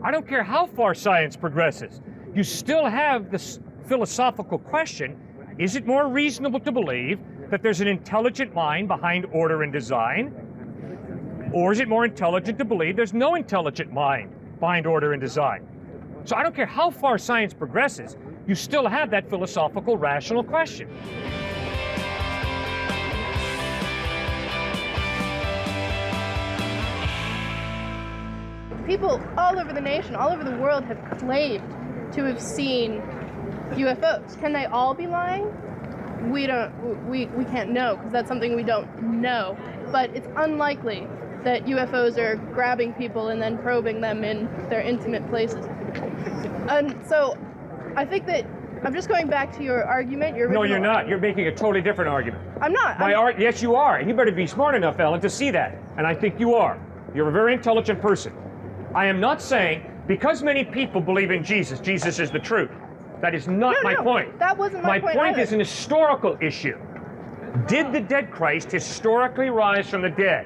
I don't care how far science progresses. You still have this philosophical question, is it more reasonable to believe that there's an intelligent mind behind order and design? Or is it more intelligent to believe there's no intelligent mind behind order and design? So I don't care how far science progresses, you still have that philosophical, rational question. People all over the nation, all over the world have claimed to have seen UFOs. Can they all be lying? We can't know, because that's something we don't know. But it's unlikely that UFOs are grabbing people and then probing them in their intimate places. And so I think that I'm just going back to your argument. No, you're not. You're making a totally different argument. I'm not. Yes, you are. And you better be smart enough, Ellen, to see that. And I think you are. You're a very intelligent person. I am not saying because many people believe in Jesus, Jesus is the truth. That is not my point. That wasn't my point. My point either. is an historical issue. Did the dead Christ historically rise from the dead?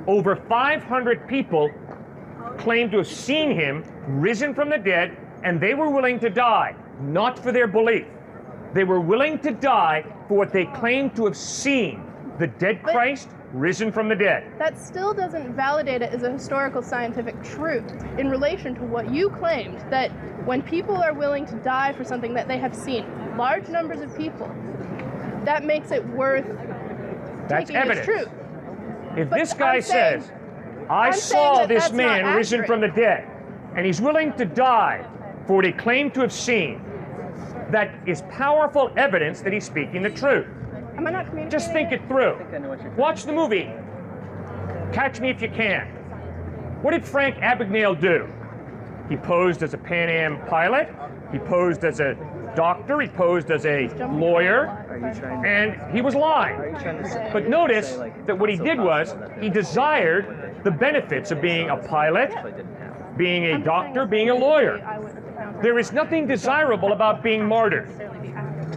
Over 500 people claimed to have seen him risen from the dead, and they were willing to die, not for their belief. They were willing to die for what they claimed to have seen, the dead Christ risen from the dead. That still doesn't validate it as a historical scientific truth in relation to what you claimed, that when people are willing to die for something that they have seen, large numbers of people, that makes it worth taking as truth. If this guy says, I saw this man risen from the dead, and he's willing to die for what he claimed to have seen, that is powerful evidence that he's speaking the truth. Am I not communicating? Just think it through. Watch the movie. Catch Me If You Can. What did Frank Abagnale do? He posed as a Pan Am pilot. He posed as a doctor. He posed as a lawyer. And he was lying. But notice that what he did was he desired the benefits of being a pilot, being a doctor, being a lawyer. There is nothing desirable about being martyred.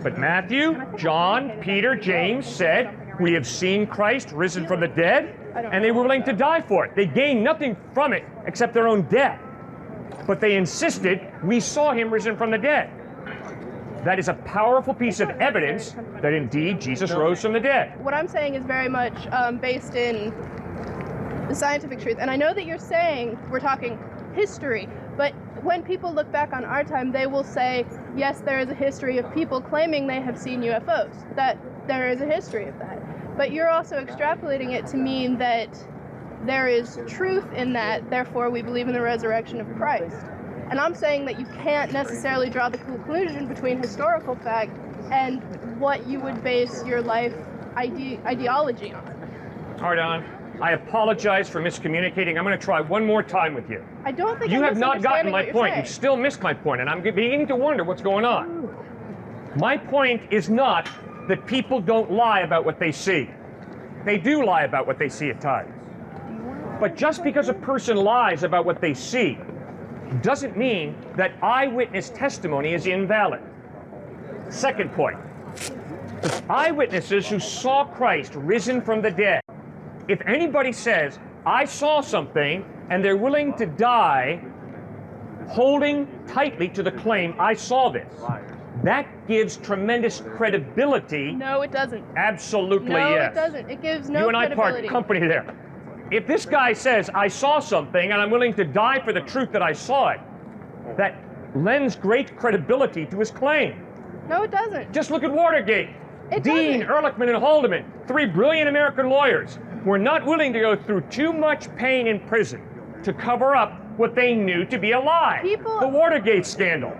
But Matthew, John, Peter, James said, we have seen Christ risen from the dead, and they were willing to die for it. They gained nothing from it except their own death. But they insisted, we saw him risen from the dead. That is a powerful piece of evidence that indeed Jesus rose from the dead. What I'm saying is very much based in the scientific truth. And I know that you're saying we're talking history, but when people look back on our time, they will say, yes, there is a history of people claiming they have seen UFOs, that there is a history of that. But you're also extrapolating it to mean that there is truth in that, therefore we believe in the resurrection of Christ. And I'm saying that you can't necessarily draw the conclusion between historical fact and what you would base your life ideology on. All right, Don. I apologize for miscommunicating. I'm going to try one more time with you. I don't think you have not gotten my point. Saying. You still missed my point, and I'm beginning to wonder what's going on. My point is not that people don't lie about what they see. They do lie about what they see at times. But just because a person lies about what they see doesn't mean that eyewitness testimony is invalid. Second point. Eyewitnesses who saw Christ risen from the dead, if anybody says, I saw something, and they're willing to die holding tightly to the claim, I saw this, that gives tremendous credibility. No, it doesn't. Absolutely, no, yes. No, it doesn't. It gives no credibility. You and I part company there. If this guy says, I saw something, and I'm willing to die for the truth that I saw it, that lends great credibility to his claim. No, it doesn't. Just look at Watergate. Dean, Ehrlichman, and Haldeman, three brilliant American lawyers, were not willing to go through too much pain in prison to cover up what they knew to be a lie. The Watergate scandal.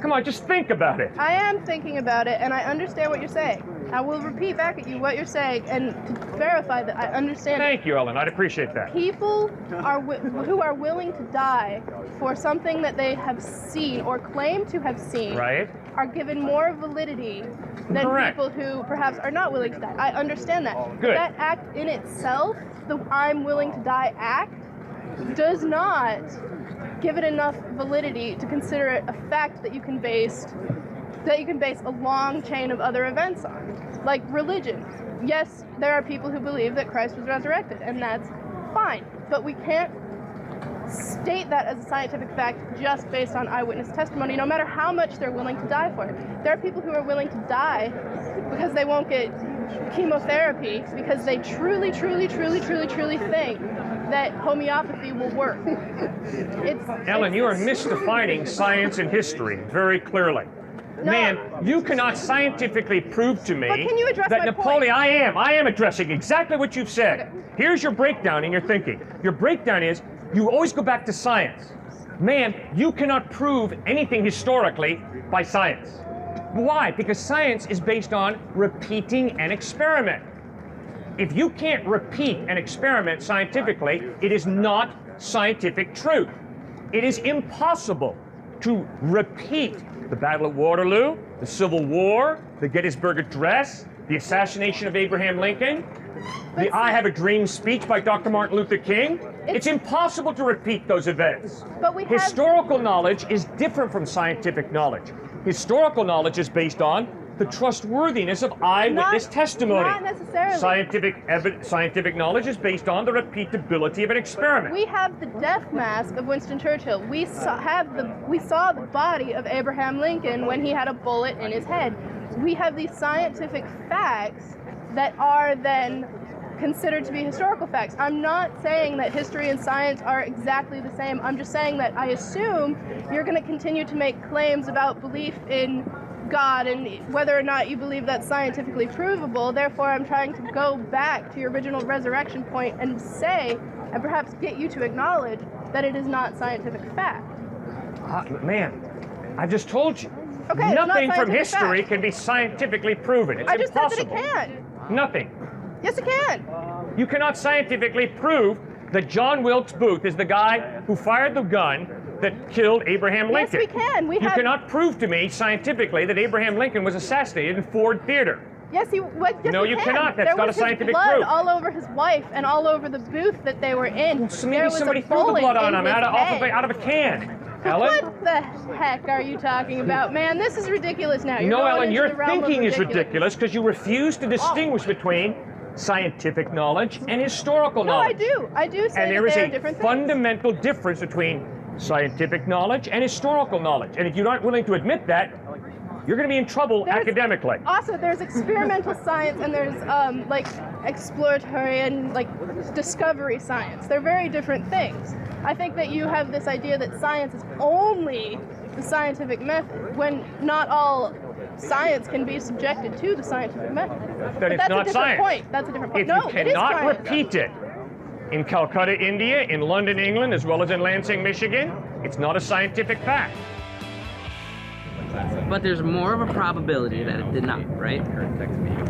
Come on, just think about it. I am thinking about it, and I understand what you're saying. I will repeat back at you what you're saying and to verify that I understand. Thank you, Ellen. I'd appreciate that. People who are willing to die for something that they have seen or claim to have seen are given more validity than people who perhaps are not willing to die. I understand that. Good. That act in itself, the I'm willing to die act, does not give it enough validity to consider it a fact that you can base a long chain of other events on. Like religion. Yes, there are people who believe that Christ was resurrected, and that's fine. But we can't state that as a scientific fact just based on eyewitness testimony, no matter how much they're willing to die for it. There are people who are willing to die because they won't get chemotherapy because they truly think that homeopathy will work. Ellen, you are misdefining science and history very clearly. No. Man, you cannot scientifically prove to me But can you address that my Napoleon, point? I am addressing exactly what you've said. Okay. Here's your breakdown in your thinking. Your breakdown is you always go back to science. Man, you cannot prove anything historically by science. Why? Because science is based on repeating an experiment. If you can't repeat an experiment scientifically, it is not scientific truth. It is impossible to repeat the Battle of Waterloo, the Civil War, the Gettysburg Address, the assassination of Abraham Lincoln, the I Have a Dream speech by Dr. Martin Luther King. It's impossible to repeat those events. But we have Historical knowledge is different from scientific knowledge. Historical knowledge is based on the trustworthiness of eyewitness testimony. Not necessarily. Scientific knowledge is based on the repeatability of an experiment. We have the death mask of Winston Churchill. We saw the body of Abraham Lincoln when he had a bullet in his head. We have these scientific facts that are then considered to be historical facts. I'm not saying that history and science are exactly the same. I'm just saying that I assume you're going to continue to make claims about belief in God and whether or not you believe that's scientifically provable. Therefore, I'm trying to go back to your original resurrection point and say, and perhaps get you to acknowledge that it is not scientific fact. Man, I just told you. Okay, nothing it's not from scientific history fact. can be scientifically proven. It's I just impossible. said that it can. Nothing. Yes, it can. You cannot scientifically prove that John Wilkes Booth is the guy who fired the gun that killed Abraham Lincoln. Yes, we can. You cannot prove to me scientifically that Abraham Lincoln was assassinated in Ford Theater. Yes, No, you cannot. That's not a scientific proof. There was proof. blood all over his wife and all over the booth that they were in. So maybe somebody threw the blood on him out of a can. Ellen? What the heck are you talking about, man? This is ridiculous now. You're No, going Ellen, into your the realm of thinking is ridiculous because you refuse to distinguish between scientific knowledge and historical No, I knowledge. do. I do say And that there is they are a different fundamental difference between scientific knowledge and historical knowledge. And if you're not willing to admit that, you're going to be in trouble academically. Also, there's experimental science and there's like exploratory and like discovery science. They're very different things. I think that you have this idea that science is only the scientific method when not all science can be subjected to the scientific method. Then it's not science. Point. That's a different point. If No, you it is cannot science. repeat it in Calcutta, India, in London, England, as well as in Lansing, Michigan, it's not a scientific fact. But there's more of a probability that it did not, right?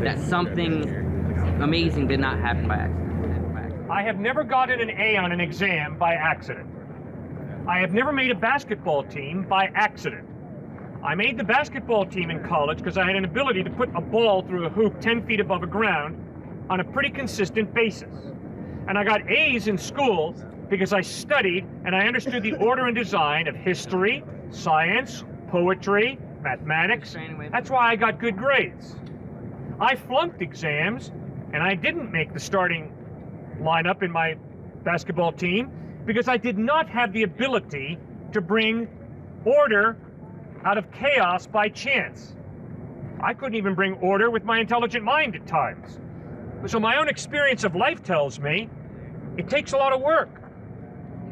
That something amazing did not happen by accident. I have never gotten an A on an exam by accident. I have never made a basketball team by accident. I made the basketball team in college because I had an ability to put a ball through a hoop 10 feet above the ground on a pretty consistent basis. And I got A's in school because I studied and I understood the order and design of history, science, poetry, mathematics. That's why I got good grades. I flunked exams and I didn't make the starting lineup in my basketball team because I did not have the ability to bring order out of chaos by chance. I couldn't even bring order with my intelligent mind at times. So my own experience of life tells me it takes a lot of work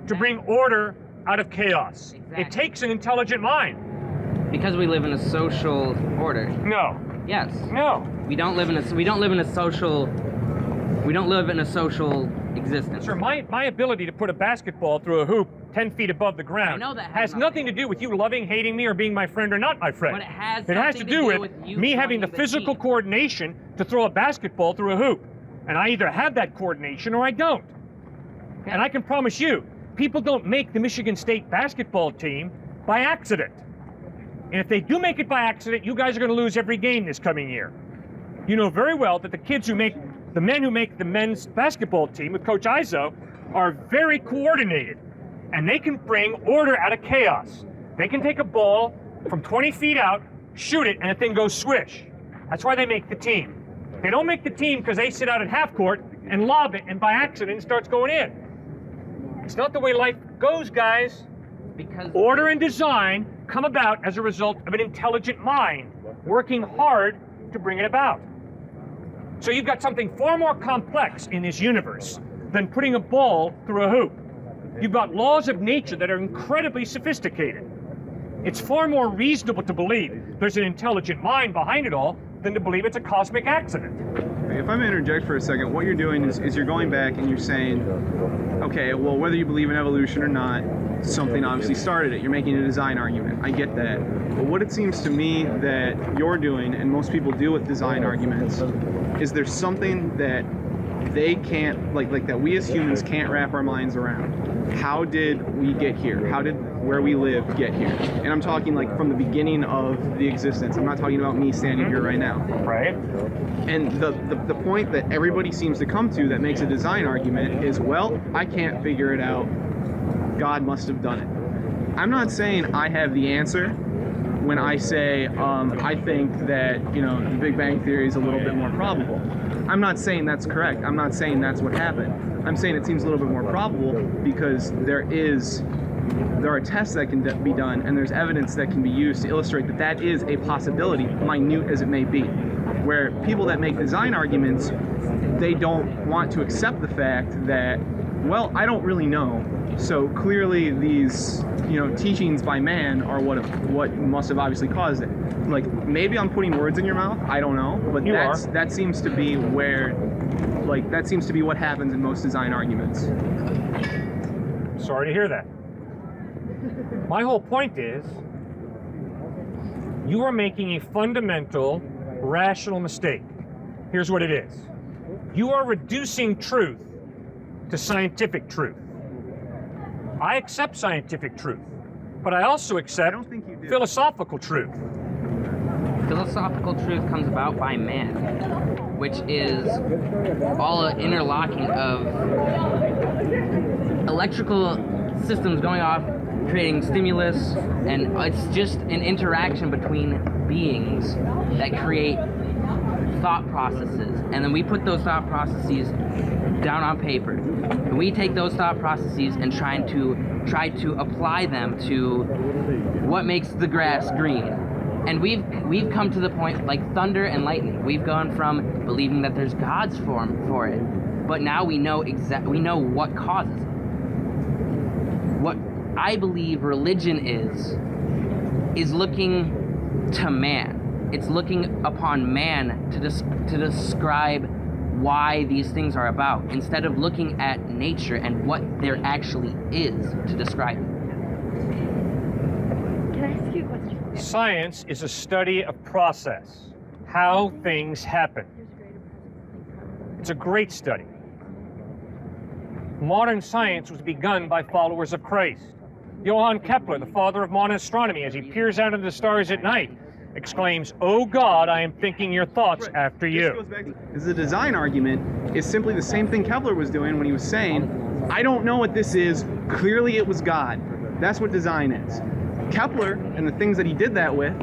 to bring order out of chaos. Exactly. It takes an intelligent mind. Because we live in a social order. No. Yes. No. We don't live in a social existence. Sir, my ability to put a basketball through a hoop 10 feet above the ground I know that has nothing to do with you loving, hating me, or being my friend or not my friend. But it has to do with you me having the joining physical team. coordination to throw a basketball through a hoop. And I either have that coordination or I don't. Okay. And I can promise you, people don't make the Michigan State basketball team by accident. And if they do make it by accident, you guys are going to lose every game this coming year. You know very well that the men who make the men's basketball team with Coach Izzo are very coordinated. And they can bring order out of chaos. They can take a ball from 20 feet out, shoot it, and the thing goes swish. That's why they make the team. They don't make the team because they sit out at half court and lob it, and by accident it starts going in. It's not the way life it goes, guys. Because Order and design come about as a result of an intelligent mind working hard to bring it about. So you've got something far more complex in this universe than putting a ball through a hoop. You've got laws of nature that are incredibly sophisticated. It's far more reasonable to believe there's an intelligent mind behind it all than to believe it's a cosmic accident. If I may interject for a second, what you're doing is you're going back and you're saying, okay, well, whether you believe in evolution or not, something obviously started it. You're making a design argument. I get that. But what it seems to me that you're doing, and most people do with design arguments, is there's something that they can't, like that we as humans can't wrap our minds around. How did we get here? How did where we live get here? And I'm talking like from the beginning of the existence. I'm not talking about me standing here right now. Right? And the point that everybody seems to come to that makes a design argument is, well, I can't figure it out. God must have done it. I'm not saying I have the answer when I say I think that, the Big Bang Theory is a little bit more probable. I'm not saying that's correct. I'm not saying that's what happened. I'm saying it seems a little bit more probable because there are tests that can be done and there's evidence that can be used to illustrate that that is a possibility, minute as it may be. Where people that make design arguments, they don't want to accept the fact that, well, I don't really know. So clearly these, teachings by man are what must have obviously caused it. Like, maybe I'm putting words in your mouth, I don't know, but that seems to be what happens in most design arguments. Sorry to hear that. My whole point is, you are making a fundamental, rational mistake. Here's what it is. You are reducing truth to scientific truth. I accept scientific truth, but I also accept philosophical truth. philosophical truth comes about by man, which is all an interlocking of electrical systems going off, creating stimulus, and it's just an interaction between beings that create thought processes, and then we put those thought processes down on paper, and we take those thought processes and try to apply them to what makes the grass green. And we've come to the point, like thunder and lightning, we've gone from believing that there's God's form for it, but now we know what causes it. What I believe religion is looking to man. It's looking upon man to describe why these things are about, instead of looking at nature and what there actually is to describe it. Can I ask you a question? Science is a study of process, how things happen. It's a great study. Modern science was begun by followers of Christ. Johann Kepler, the father of modern astronomy, as he peers out into the stars at night, exclaims, "Oh God, I am thinking your thoughts after you." Because the design argument is simply the same thing Kepler was doing when he was saying, I don't know what this is, clearly it was God. That's what design is. Kepler and the things that he did that with,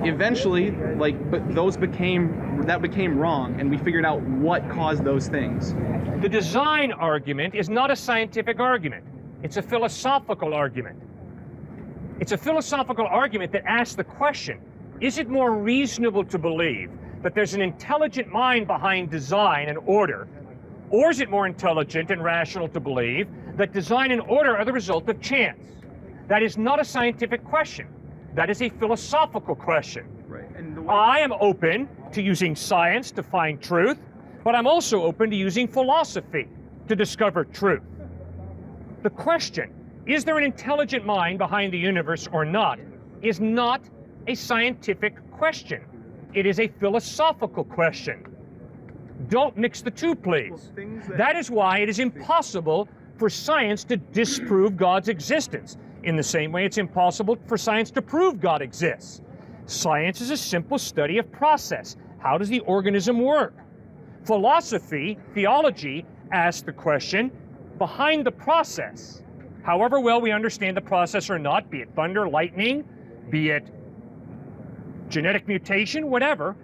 eventually, that became wrong, and we figured out what caused those things. The design argument is not a scientific argument. It's a philosophical argument. It's a philosophical argument that asks the question, is it more reasonable to believe that there's an intelligent mind behind design and order, or is it more intelligent and rational to believe that design and order are the result of chance? That is not a scientific question. That is a philosophical question. Right. I am open to using science to find truth, but I'm also open to using philosophy to discover truth. The question, is there an intelligent mind behind the universe or not, is not a scientific question. It is a philosophical question. Don't mix the two, please. That is why it is impossible for science to disprove God's existence. In the same way, it's impossible for science to prove God exists. Science is a simple study of process. How does the organism work? Philosophy, theology, asks the question, behind the process, however well we understand the process or not, be it thunder, lightning, be it genetic mutation, whatever,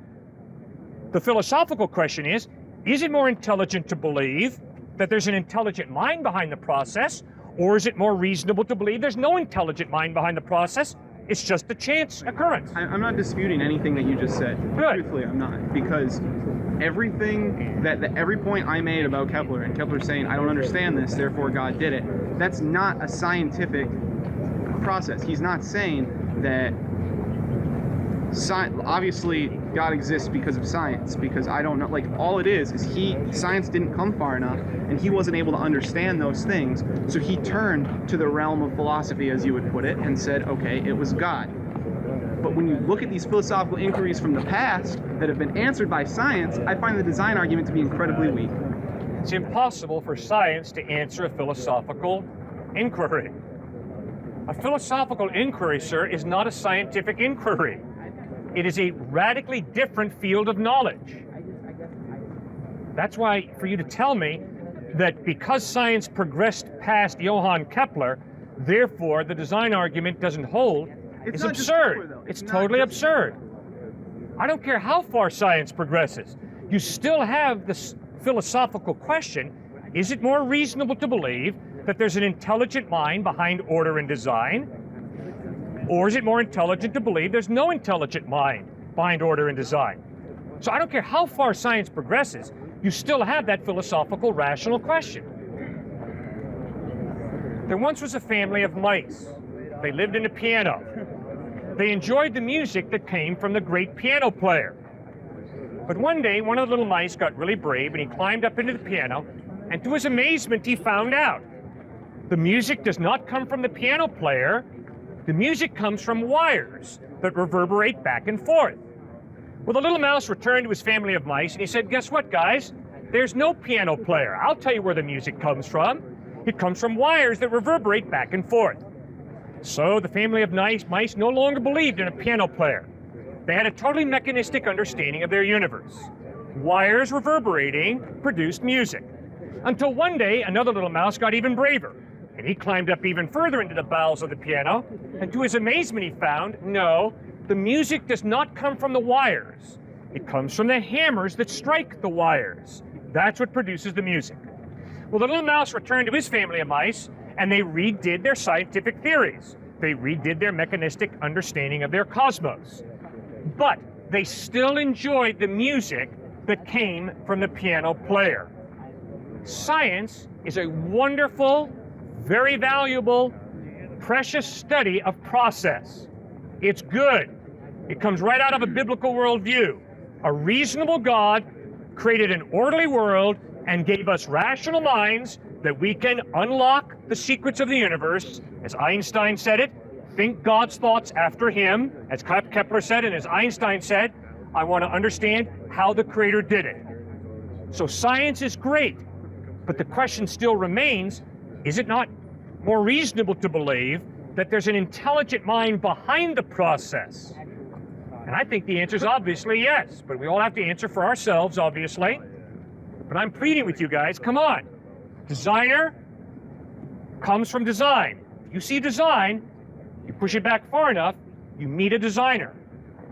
the philosophical question is it more intelligent to believe that there's an intelligent mind behind the process, Or is it more reasonable to believe there's no intelligent mind behind the process? It's just a chance occurrence. I'm not disputing anything that you just said. Good. Truthfully, I'm not. Because everything every point I made about Kepler, and Kepler saying, I don't understand this, therefore God did it, that's not a scientific process. He's not saying that obviously God exists because of science, because I don't know, like, all it is science didn't come far enough and he wasn't able to understand those things, so he turned to the realm of philosophy, as you would put it, and said, okay, it was God. But when you look at these philosophical inquiries from the past that have been answered by science, I find the design argument to be incredibly weak. It's impossible for science to answer a philosophical inquiry. A philosophical inquiry, sir, is not a scientific inquiry. It is a radically different field of knowledge. That's why, for you to tell me that because science progressed past Johann Kepler, therefore the design argument doesn't hold, is absurd. It's totally absurd. I don't care how far science progresses. You still have this philosophical question: is it more reasonable to believe that there's an intelligent mind behind order and design? Or is it more intelligent to believe there's no intelligent mind behind order and design? So I don't care how far science progresses, you still have that philosophical, rational question. There once was a family of mice. They lived in a piano. They enjoyed the music that came from the great piano player. But one day, one of the little mice got really brave and he climbed up into the piano, and to his amazement, he found out the music does not come from the piano player. The music comes from wires that reverberate back and forth. Well, the little mouse returned to his family of mice and he said, guess what, guys? There's no piano player. I'll tell you where the music comes from. It comes from wires that reverberate back and forth. So the family of mice no longer believed in a piano player. They had a totally mechanistic understanding of their universe. Wires reverberating produced music. Until one day, another little mouse got even braver. And he climbed up even further into the bowels of the piano, and to his amazement he found, no, the music does not come from the wires. It comes from the hammers that strike the wires. That's what produces the music. Well, the little mouse returned to his family of mice, and they redid their scientific theories. They redid their mechanistic understanding of their cosmos. But they still enjoyed the music that came from the piano player. Science is a wonderful, very valuable, precious study of process. It's good. It comes right out of a biblical worldview. A reasonable God created an orderly world and gave us rational minds that we can unlock the secrets of the universe. As Einstein said it, think God's thoughts after him. As Kepler said, and as Einstein said, I want to understand how the Creator did it. So science is great, but the question still remains, is it not more reasonable to believe that there's an intelligent mind behind the process? And I think the answer is obviously yes, but we all have to answer for ourselves, obviously. But I'm pleading with you guys, come on. Designer comes from design. If you see design, you push it back far enough, you meet a designer.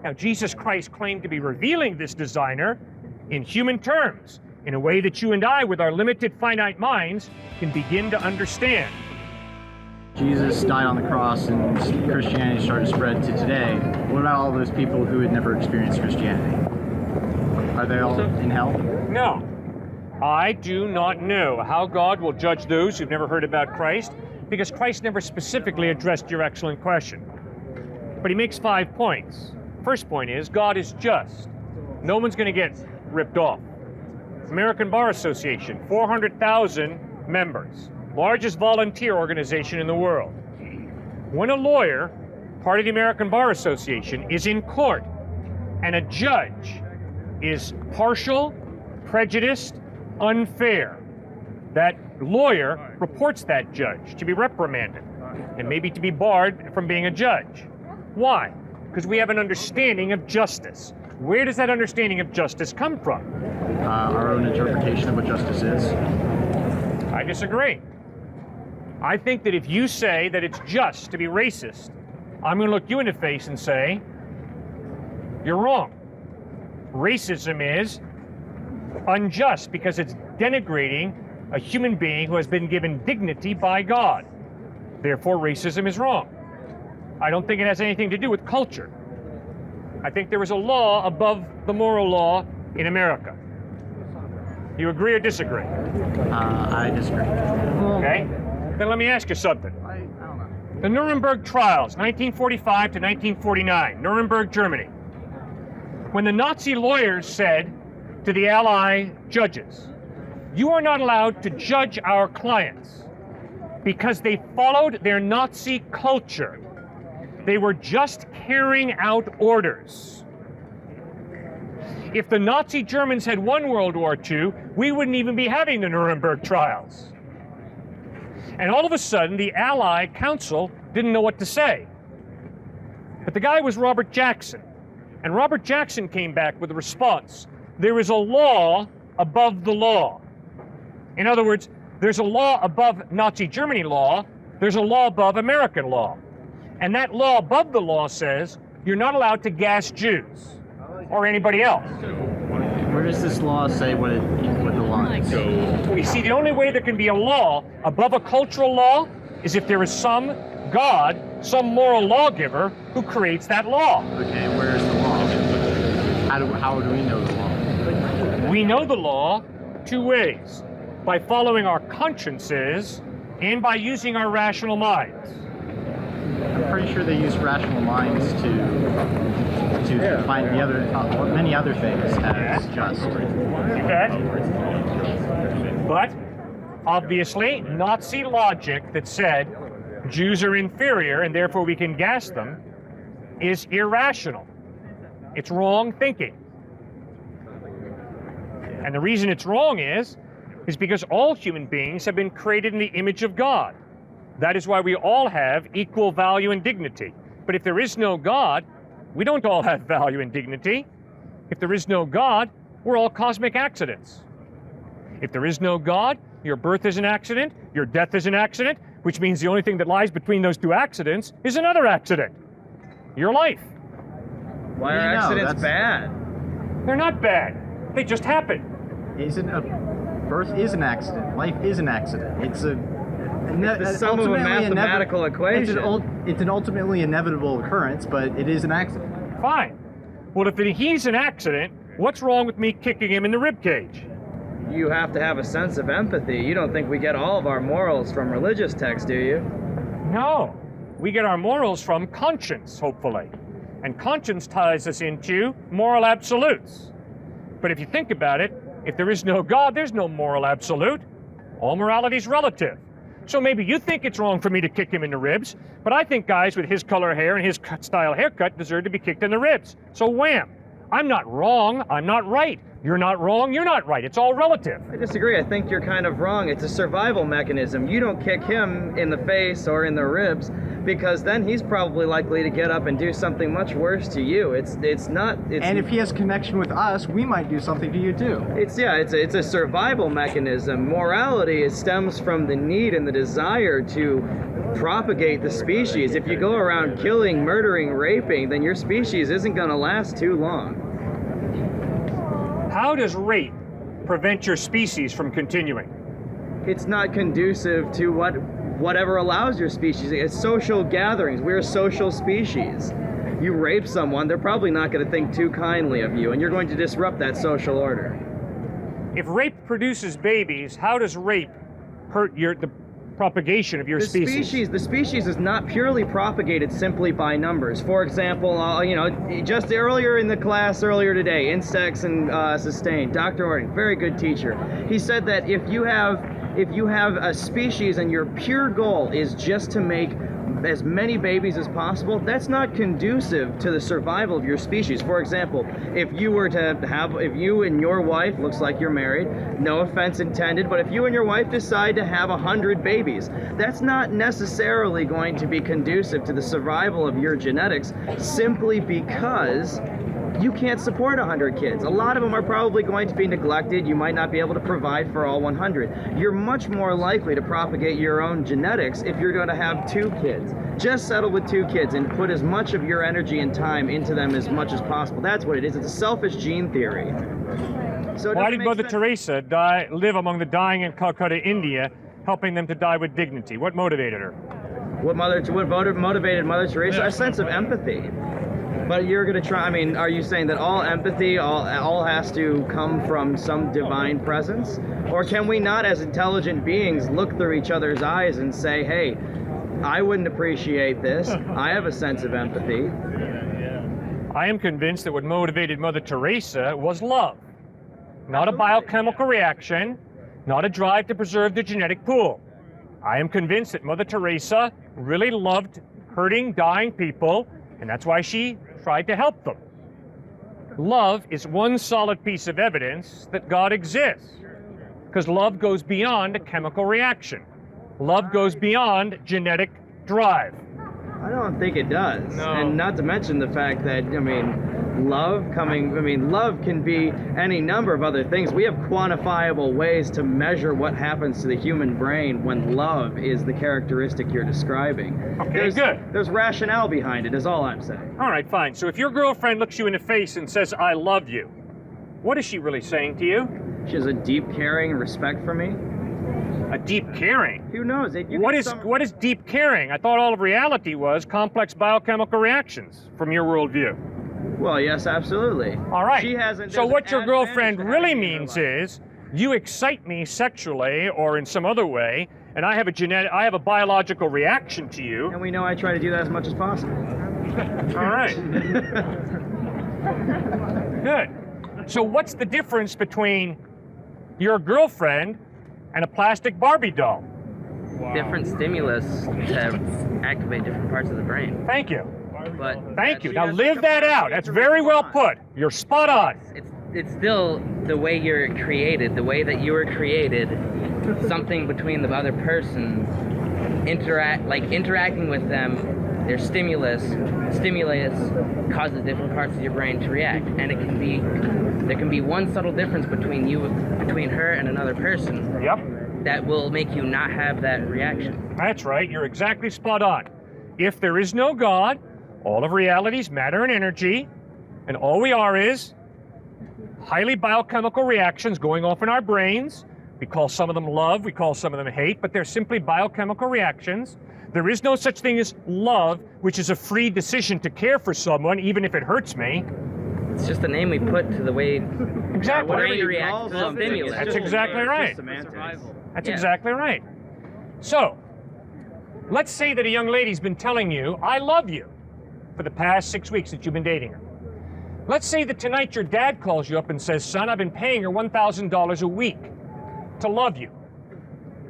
Now, Jesus Christ claimed to be revealing this designer in human terms, in a way that you and I, with our limited, finite minds, can begin to understand. Jesus died on the cross and Christianity started to spread to today. What about all those people who had never experienced Christianity? Are they all in hell? No. I do not know how God will judge those who've never heard about Christ, because Christ never specifically addressed your excellent question. But he makes 5 points. First point is, God is just. No one's going to get ripped off. American Bar Association, 400,000 members. Largest volunteer organization in the world. When a lawyer, part of the American Bar Association, is in court and a judge is partial, prejudiced, unfair, that lawyer reports that judge to be reprimanded and maybe to be barred from being a judge. Why? Because we have an understanding of justice. Where does that understanding of justice come from? Our own interpretation of what justice is. I disagree. I think that if you say that it's just to be racist, I'm going to look you in the face and say, you're wrong. Racism is unjust because it's denigrating a human being who has been given dignity by God. Therefore, racism is wrong. I don't think it has anything to do with culture. I think there is a law above the moral law in America. You agree or disagree? I disagree. Okay. Then let me ask you something. I don't know. The Nuremberg trials, 1945 to 1949, Nuremberg, Germany. When the Nazi lawyers said to the Ally judges, "You are not allowed to judge our clients because they followed their Nazi culture. They were just carrying out orders." If the Nazi Germans had won World War II, we wouldn't even be having the Nuremberg trials. And all of a sudden, the Ally Council didn't know what to say. But the guy was Robert Jackson. And Robert Jackson came back with a response. There is a law above the law. In other words, there's a law above Nazi Germany law. There's a law above American law. And that law above the law says you're not allowed to gas Jews or anybody else. Where does this law say what the law is? You see, the only way there can be a law above a cultural law is if there is some God, some moral lawgiver who creates that law. Okay, where is the law? How do we know the law? We know the law two ways: by following our consciences and by using our rational minds. I'm pretty sure they use rational minds to find the other many other things as just. You bet. But obviously, Nazi logic that said Jews are inferior and therefore we can gas them is irrational. It's wrong thinking. And the reason it's wrong is because all human beings have been created in the image of God. That is why we all have equal value and dignity. But if there is no God, we don't all have value and dignity. If there is no God, we're all cosmic accidents. If there is no God, your birth is an accident, your death is an accident, which means the only thing that lies between those two accidents is another accident: your life. Why are accidents bad? They're not bad. They just happen. Birth is an accident. Life is an accident. It's the sum of a mathematical equation. It's an ultimately inevitable occurrence, but it is an accident. Fine. Well, if he's an accident, what's wrong with me kicking him in the ribcage? You have to have a sense of empathy. You don't think we get all of our morals from religious texts, do you? No. We get our morals from conscience, hopefully. And conscience ties us into moral absolutes. But if you think about it, if there is no God, there's no moral absolute. All morality is relative. So maybe you think it's wrong for me to kick him in the ribs, but I think guys with his color hair and his style haircut deserve to be kicked in the ribs. So wham. I'm not wrong, I'm not right. You're not wrong, you're not right. It's all relative. I disagree. I think you're kind of wrong. It's a survival mechanism. You don't kick him in the face or in the ribs because then he's probably likely to get up and do something much worse to you. It's not. And if he has connection with us, we might do something to you too. It's a survival mechanism. Morality stems from the need and the desire to propagate the species. If you go around killing, murdering, raping, then your species isn't going to last too long. How does rape prevent your species from continuing? It's not conducive to whatever allows your species. It's social gatherings. We're a social species. You rape someone, they're probably not going to think too kindly of you, and you're going to disrupt that social order. If rape produces babies, how does rape hurt the propagation of your species? The species is not purely propagated simply by numbers. For example, just earlier in the class earlier today, insects and sustain, Dr. Ording, very good teacher. He said that if you have a species and your pure goal is just to make as many babies as possible, that's not conducive to the survival of your species. For example, if you and your wife, looks like you're married, no offense intended, but if you and your wife decide to have 100 babies, that's not necessarily going to be conducive to the survival of your genetics simply because you can't support 100 kids. A lot of them are probably going to be neglected. You might not be able to provide for all 100. You're much more likely to propagate your own genetics if you're going to have 2 kids. Just settle with 2 kids and put as much of your energy and time into them as much as possible. That's what it is. It's a selfish gene theory. So why did Mother Teresa live among the dying in Calcutta, India, helping them to die with dignity? What motivated her? What motivated Mother Teresa? A sense of empathy. But you're gonna try. I mean, are you saying that all empathy, all has to come from some divine presence, or can we not, as intelligent beings, look through each other's eyes and say, "Hey, I wouldn't appreciate this. I have a sense of empathy." I am convinced that what motivated Mother Teresa was love. Not a biochemical reaction, not a drive to preserve the genetic pool. I am convinced that Mother Teresa really loved hurting, dying people, and that's why she tried to help them. Love is one solid piece of evidence that God exists, because love goes beyond a chemical reaction. Love goes beyond genetic drive. I don't think it does. No. And not to mention the fact that, I mean, love can be any number of other things. We have quantifiable ways to measure what happens to the human brain when love is the characteristic you're describing. Okay, good. There's rationale behind it, is all I'm saying. All right, fine. So if your girlfriend looks you in the face and says, "I love you," what is she really saying to you? She has a deep caring and respect for me. A deep caring? Who knows? What is deep caring? I thought all of reality was complex biochemical reactions from your worldview. Well, yes, absolutely. All right. She hasn't. So there's what your an girlfriend advantage to really having her means life. is you excite me sexually or in some other way, and I have a biological reaction to you. And we know I try to do that as much as possible. All right. Good. So what's the difference between your girlfriend and a plastic Barbie doll? Different stimulus to activate different parts of the brain. Thank you. But Thank you. She Now has live the that out. capacity That's to very well respond. put. You're spot on. it's still the way you're created, the way that you were created. Something between the other person, interacting with them. Their stimulus causes different parts of your brain to react, and there can be one subtle difference between her and another person. Yep. That will make you not have that reaction. That's right. You're exactly spot on. If there is no God, all of reality is matter and energy, and all we are is highly biochemical reactions going off in our brains. We call some of them love, we call some of them hate, but they're simply biochemical reactions. There is no such thing as love, which is a free decision to care for someone, even if it hurts me. It's just the name we put to the way Exactly. our brain Whatever you reacts call to the something, stimulus. it's That's just- exactly it's right. just semantics. That's Yeah. exactly right. So, let's say that a young lady's been telling you, "I love you," for the past 6 weeks that you've been dating her. Let's say that tonight your dad calls you up and says, "Son, I've been paying her $1,000 a week to love you."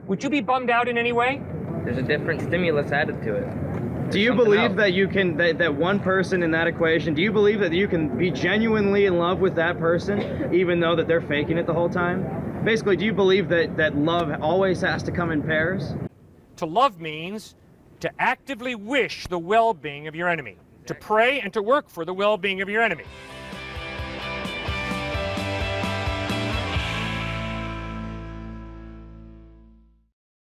Would you be bummed out in any way? There's a different stimulus added to it. Do you Something believe else. that you can that one person in that equation? Do you believe that you can be genuinely in love with that person, even though that they're faking it the whole time? Basically, do you believe that love always has to come in pairs? To love means to actively wish the well-being of your enemy, to pray and to work for the well-being of your enemy.